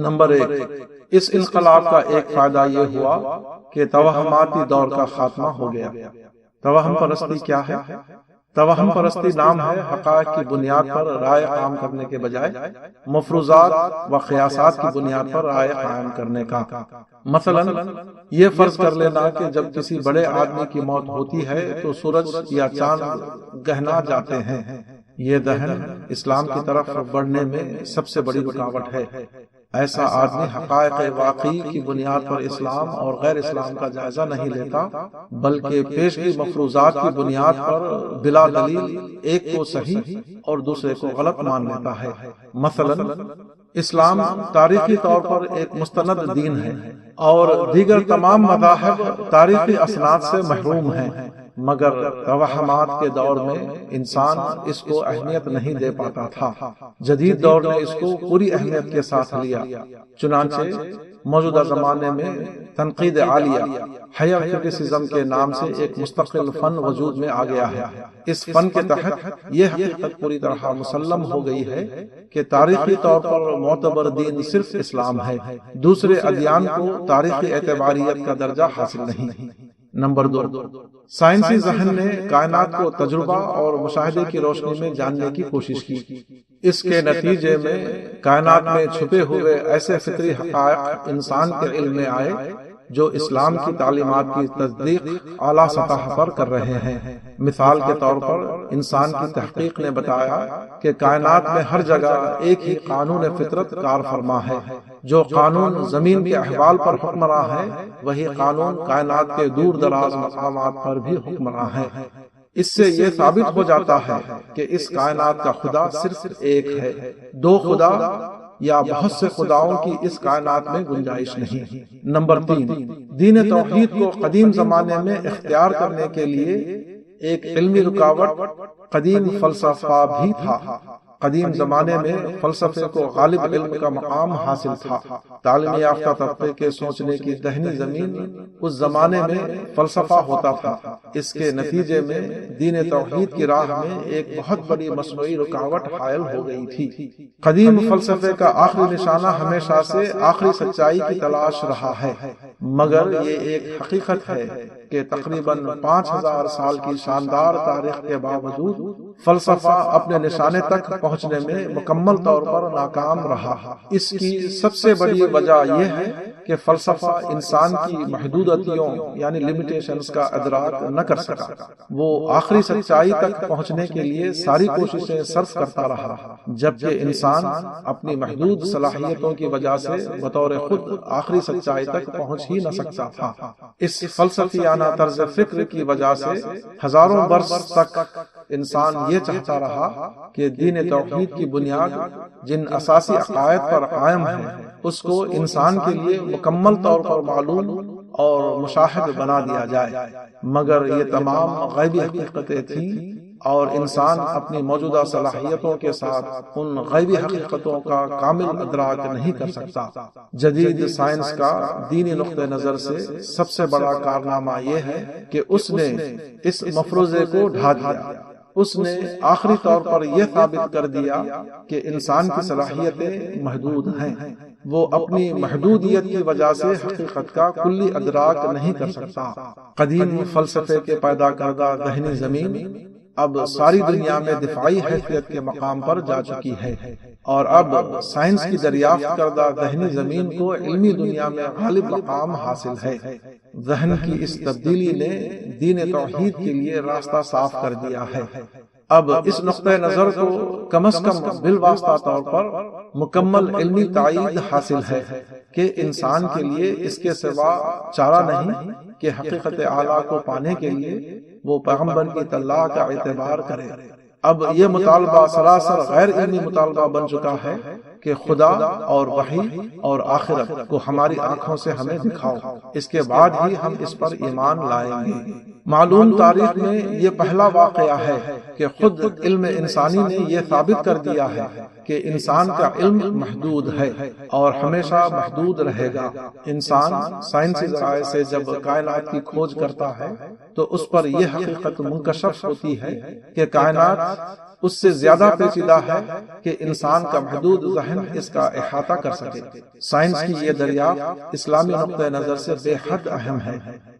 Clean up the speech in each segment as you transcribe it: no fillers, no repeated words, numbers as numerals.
Number 1، اس انقلاب کا ایک فائدہ یہ ہوا کہ توہماتی دور کا خاتمہ ہو گیا۔ توہم پرستی کیا ہے؟ توہم پرستی نام ہے حقائق کی بنیاد پر رائے قائم کرنے کے بجائے مفروضات و قیاسات کی بنیاد پر رائے قائم کرنے کا۔ مثلا یہ فرض کر لینا کہ جب کسی بڑے آدمی کی موت ہوتی ہے تو سورج یا چاند گہنا جاتے ہیں۔ یہ دہن اسلام کی طرف بڑھنے میں سب سے بڑی رکاوٹ ہے۔ ایسا آدمی حقائق واقعی کی بنیاد پر اسلام اور غیر اسلام کا جائزہ نہیں لیتا، بلکہ پیشگی مفروضات کی بنیاد پر بلا دلیل ایک کو صحیح اور دوسرے کو غلط مان لیتا ہے۔ مثلا اسلام تاریخی طور پر ایک مستند دین ہے اور دیگر تمام مذاہب تاریخی اسناد سے محروم ہیں، مگر توہمات کے دور میں انسان اس کو اہمیت نہیں دے پاتا تھا۔ جدید دور نے اس کو پوری اہمیت کے ساتھ لیا، چنانچہ موجودہ زمانے میں تنقید عالیہ ہائر کرٹیسزم کے نام سے ایک مستقل فن وجود میں آ گیا ہے۔ اس فن کے تحت یہ حقیقت پوری طرح مسلم ہو گئی ہے کہ تاریخی طور پر معتبر دین صرف اسلام ہے، دوسرے ادیان کو تاریخی اعتباریت کا درجہ حاصل نہیں۔ نمبر 2، سائنسی ذہن نے کائنات کو تجربہ اور مشاہدے کی روشنی میں جاننے کی کوشش کی۔ اس کے نتیجے میں کائنات میں چھپے ہوئے ایسے فطری حقائق انسان کے علم میں آئے جو اسلام کی تعلیمات کی تصدیق اعلیٰ سطح پر کر رہے ہیں۔ مثال کے طور پر انسان کی تحقیق نے بتایا کہ کائنات میں ہر جگہ ایک ہی قانون فطرت کار فرما ہے۔ جو قانون زمین کے احوال پر حکمراں ہے، وہی قانون کائنات کے دور دراز مقامات پر بھی حکمراں ہے۔ اس سے یہ ثابت ہو جاتا ہے کہ اس کائنات کا خدا صرف ایک ہے، دو خدا یا بہت سے خداؤں کی اس کائنات میں گنجائش نہیں۔ نمبر 3، دین توحید کو قدیم زمانے میں اختیار کرنے کے لیے ایک علمی رکاوٹ قدیم فلسفہ بھی تھا۔ قدیم زمانے میں فلسفے کو غالب علم کا مقام حاصل تھا۔ تعلیم یافتہ طبقے کے سوچنے کی دہنی زمین اس زمانے میں فلسفہ ہوتا تھا۔ اس کے نتیجے میں دین توحید کی راہ میں ایک بہت بڑی مصنوعی رکاوٹ حائل ہو گئی تھی۔ قدیم فلسفے کا آخری نشانہ ہمیشہ سے آخری سچائی کی تلاش رہا ہے، مگر یہ ایک حقیقت ہے کہ تقریباً 5000 سال کی شاندار تاریخ کے باوجود فلسفہ اپنے نشانے تک پہنچنے میں مکمل طور پر ناکام رہا۔ اس کی سب سے بڑی وجہ یہ ہے کہ فلسفہ انسان کی محدودیتوں یعنی لیمیٹیشنز کا ادراک نہ کر سکا۔ وہ آخری سچائی تک پہنچنے کے لیے ساری کوششیں صرف کرتا رہا، جبکہ انسان اپنی محدود صلاحیتوں کی وجہ سے بطور خود آخری سچائی تک پہنچ ہی نہ سکتا تھا۔ اس فلسفیانہ طرز فکر کی وجہ سے ہزاروں برس تک انسان یہ چاہتا رہا کہ دین توحید کی بنیاد جن اساسی عقائد پر قائم ہے اس کو انسان کے لیے مکمل طور پر معلوم اور مشاہد بنا دیا جائے، مگر یہ تمام غیبی حقیقتیں تھیں اور انسان اپنی موجودہ صلاحیتوں کے ساتھ ان غیبی حقیقتوں کا کامل ادراک نہیں کر سکتا۔ جدید سائنس کا دینی نقطہ نظر سے سب سے بڑا کارنامہ یہ ہے کہ اس نے اس مفروضے کو ڈھا دیا۔ اس نے آخری طور پر یہ ثابت کر دیا کہ انسان کی صلاحیتیں محدود ہیں۔ وہ اپنی محدودیت کی وجہ سے حقیقت کا کلی ادراک نہیں کر سکتا۔ قدیم فلسفے کے پیدا کردہ ذہنی زمین اب ساری دنیا میں دفاعی حیثیت کے مقام پر جا چکی ہے، اور اب سائنس کی دریافت کردہ ذہنی زمین کو علمی دنیا میں غالب مقام حاصل ہے۔ ذہن کی اس تبدیلی نے دین توحید کے لیے راستہ صاف کر دیا ہے۔ اب اس نقطہ نظر کو کم از کم بالواسطہ طور پر مکمل علمی تائید حاصل ہے کہ انسان کے لیے اس کے سوا چارہ نہیں کہ حقیقت اعلیٰ کو پانے کے لیے وہ پیغمبر کی اطلاع کا اعتبار کرے۔ اب یہ مطالبہ سراسر غیر علمی مطالبہ بن چکا ہے کہ خدا اور وحی اور آخرت کو ہماری آنکھوں سے ہمیں دکھاؤ، اس کے بعد ہی ہم اس پر ایمان لائیں گے۔ معلوم تاریخ میں یہ پہلا واقعہ ہے کہ خود علم انسانی نے یہ ثابت کر دیا ہے کہ انسان کا علم محدود ہے اور ہمیشہ محدود رہے گا۔ انسان سائنسی ذرائع سے جب کائنات کی کھوج کرتا ہے تو اس پر یہ حقیقت منکشف ہوتی ہے کہ کائنات اس سے زیادہ پیچیدہ ہے کہ انسان کا محدود ذہن ذہن اس کا احاطہ کر سکے۔ سائنس کی یہ دریافت اسلامی نقطۂ نظر سے بے حد اہم ہے،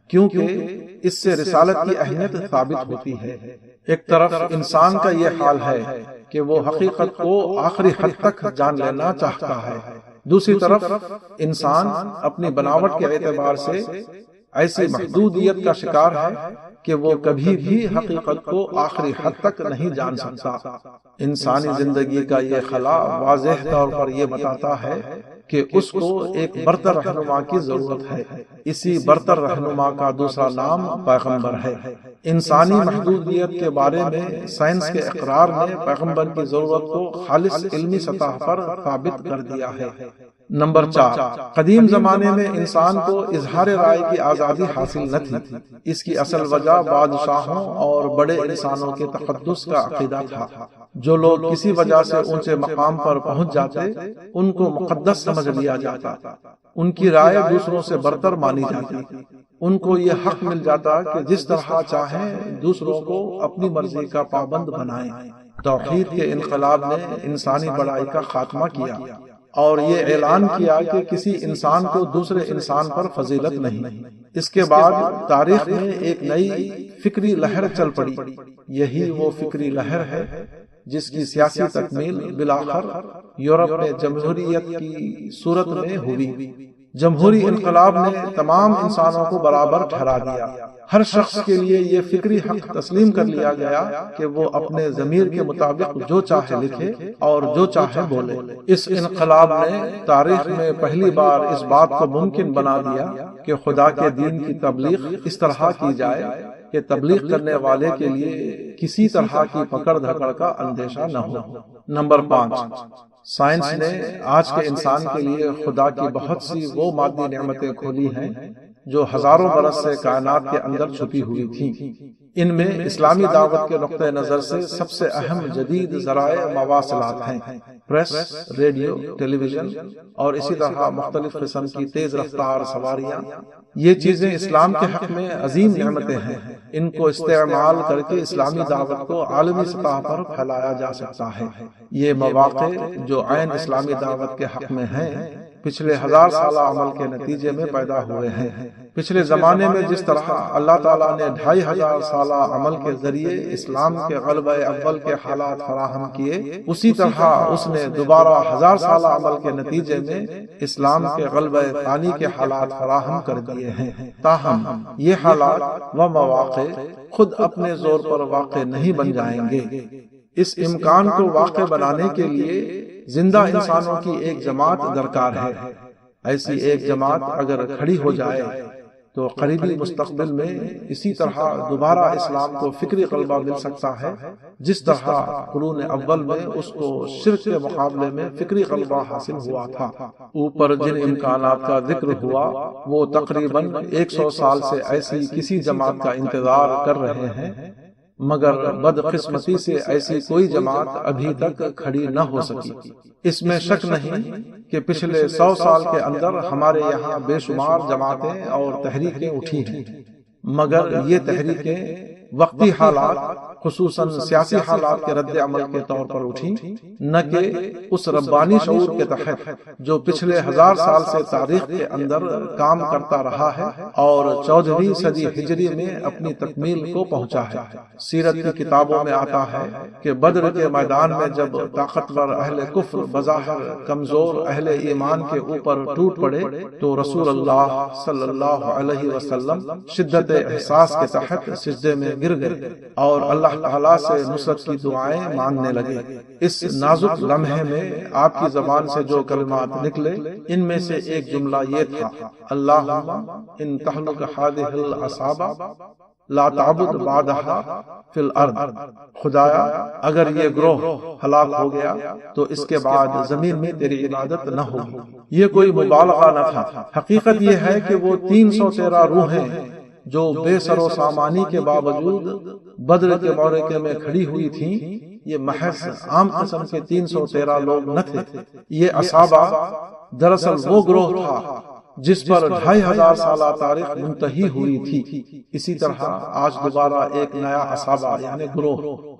کیونکہ اس سے رسالت کی اہمیت ثابت ہوتی ہے۔ ایک طرف انسان کا یہ حال ہے کہ وہ حقیقت کو آخری حد تک جان لینا چاہتا ہے، دوسری طرف انسان اپنی بناوٹ کے اعتبار سے ایسی محدودیت کا شکار ہے کہ وہ کبھی بھی حقیقت کو آخری حد تک نہیں جان سکتا۔ انسانی زندگی کا یہ خلا واضح طور پر یہ بتاتا ہے کہ اس کو ایک برتر رہنما کی ضرورت ہے۔ اسی برتر رہنما کا دوسرا نام پیغمبر ہے۔ انسانی محدودیت کے بارے میں سائنس کے اقرار نے پیغمبر کی ضرورت کو خالص علمی سطح پر ثابت کر دیا ہے۔ نمبر 4، قدیم زمانے میں انسان کو اظہار رائے کی آزادی حاصل نہ تھی۔ اس کی اصل وجہ بادشاہوں اور بڑے انسانوں کے تقدس کا عقیدہ تھا۔ جو لوگ کسی وجہ سے اونچے مقام پر پہنچ جاتے ان کو مقدس سمجھ لیا جاتا، ان کی رائے دوسروں سے برتر مانی جاتی، ان کو یہ حق مل جاتا کہ جس طرح چاہیں دوسروں کو اپنی مرضی کا پابند بنائیں۔ توحید کے انقلاب نے انسانی بڑائی کا خاتمہ کیا اور یہ اعلان کیا کہ کسی انسان کو دوسرے انسان پر فضیلت نہیں۔ اس کے بعد تاریخ میں ایک نئی فکری لہر چل پڑی۔ یہی وہ فکری لہر ہے جس کی سیاسی تکمیل بالآخر یورپ میں جمہوریت کی صورت میں ہوئی۔ جمہوری انقلاب نے تمام انسانوں کو برابر ٹھہرا دیا۔ ہر شخص کے لیے یہ فکری حق تسلیم کر لیا گیا کہ وہ اپنے ضمیر کے مطابق جو چاہے لکھے اور جو چاہے بولے۔ اس انقلاب نے تاریخ میں پہلی بار اس بات کو ممکن بنا دیا کہ خدا کے دین کی تبلیغ اس طرح کی جائے کہ تبلیغ کرنے والے کے لیے کسی طرح کی پکڑ دھکڑ کا اندیشہ نہ ہو۔ نمبر 5، سائنس نے آج کے انسان کے لیے خدا کی بہت سی وہ مادی نعمتیں کھولی ہیں جو ہزاروں برس سے کائنات کے اندر چھپی ہوئی تھیں۔ ان میں اسلامی دعوت کے نقطۂ نظر سے سب سے اہم جدید ذرائع مواصلات ہیں، پریس، ریڈیو، ٹیلی ویژن اور اسی طرح مختلف قسم کی تیز رفتار سواریاں۔ یہ چیزیں اسلام کے حق میں عظیم نعمتیں ہیں۔ ان کو استعمال کر کے اسلامی دعوت کو عالمی سطح پر پھیلایا جا سکتا ہے۔ یہ مواقع جو عین اسلامی دعوت کے حق میں ہیں پچھلے 1000 سالہ عمل کے نتیجے میں پیدا ہوئے ہیں۔ پچھلے زمانے میں جس طرح اللہ تعالیٰ نے 2500 سالہ عمل کے ذریعے اسلام کے غلبہ اول کے حالات فراہم کیے، اسی طرح اس نے دوبارہ 1000 سالہ عمل کے نتیجے میں اسلام کے غلبہ ثانی کے حالات فراہم کر دیے ہیں۔ تاہم یہ حالات و مواقع خود اپنے زور پر واقع نہیں بن جائیں گے۔ اس امکان کو واقع بنانے کے لیے زندہ انسانوں کی ایک جماعت درکار ہے۔ ایسی ایک جماعت اگر کھڑی ہو جائے تو قریبی مستقبل میں اسی طرح دوبارہ اسلام کو فکری غلبہ مل سکتا ہے جس طرح قرون اول میں اس کو شرک کے مقابلے میں فکری غلبہ حاصل ہوا تھا۔ اوپر جن امکانات کا ذکر ہوا وہ تقریباً 100 سال سے ایسی کسی جماعت کا انتظار کر رہے ہیں، مگر بدقسمتی سے ایسی کوئی جماعت ابھی تک کھڑی نہ ہو سکی۔ اس میں شک نہیں کہ پچھلے 100 سال کے اندر ہمارے یہاں بے شمار جماعتیں اور تحریکیں اٹھی ہیں، مگر یہ تحریکیں وقتی حالات خصوصاً سیاسی حالات کے رد عمل کے طور پر اٹھی، نہ کہ اس ربانی شعور کے تحت جو پچھلے 1000 سال سے تاریخ کے اندر کام کرتا رہا ہے اور 14ویں صدی ہجری میں اپنی تکمیل کو پہنچا ہے۔ سیرت کی کتابوں میں آتا ہے کہ بدر کے میدان میں جب طاقتور اہل کفر بظاہر کمزور اہل ایمان کے اوپر ٹوٹ پڑے تو رسول اللہ صلی اللہ علیہ وسلم شدت احساس کے تحت سجدے میں گر گئے اور اللہ تعالیٰ سے نصرت کی دعائیں مانگنے لگے۔ اس نازک لمحے میں آپ کی زبان سے جو کلمات نکلے ان میں سے ایک جملہ یہ تھا، اللہم ان تہلک ہذہ العصابہ لا تعبد بعدہا فی الارض۔ خدایا اگر یہ گروہ ہلاک ہو گیا تو اس کے بعد زمین میں تیری عبادت نہ ہوگی۔ یہ کوئی مبالغہ نہ تھا، حقیقت یہ ہے کہ وہ 313 روحیں جو بے سر و سامانی کے باوجود بدر کے معرکے میں کھڑی ہوئی تھیں، یہ محض عام قسم کے 313 لوگ نہ تھے۔ یہ عصابہ دراصل وہ گروہ تھا جس پر 2500 سالہ تاریخ منتہی ہوئی تھی۔ اسی طرح آج دوبارہ ایک نیا عصابہ یعنی گروہ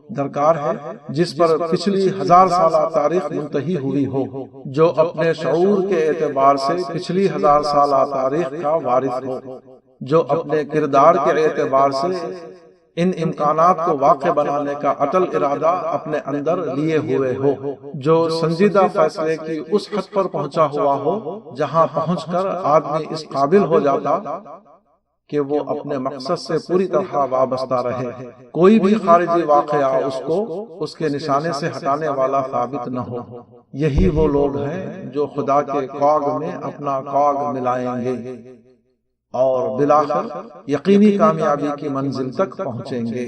درکار ہے جس پر پچھلی 1000 سالہ تاریخ منتہی ہوئی ہو، جو اپنے شعور کے اعتبار سے پچھلی 1000 سالہ تاریخ کا وارث ہو، جو اپنے کردار کے اعتبار سے ان امکانات کو واقع بنانے کا اٹل ارادہ اپنے اندر لیے ہوئے ہو، جو سنجیدہ فیصلے کی اس حد پر پہنچا ہوا ہو جہاں پہنچ کر آدمی اس قابل ہو جاتا کہ وہ اپنے مقصد سے پوری طرح وابستہ رہے، کوئی بھی خارجی واقعہ اس کو اس کے نشانے سے ہٹانے والا ثابت نہ ہو۔ یہی وہ لوگ ہیں جو خدا کے کاغ میں اپنا کاغ ملائیں گے اور بالآخر یقینی کامیابی کی منزل تک پہنچیں گے۔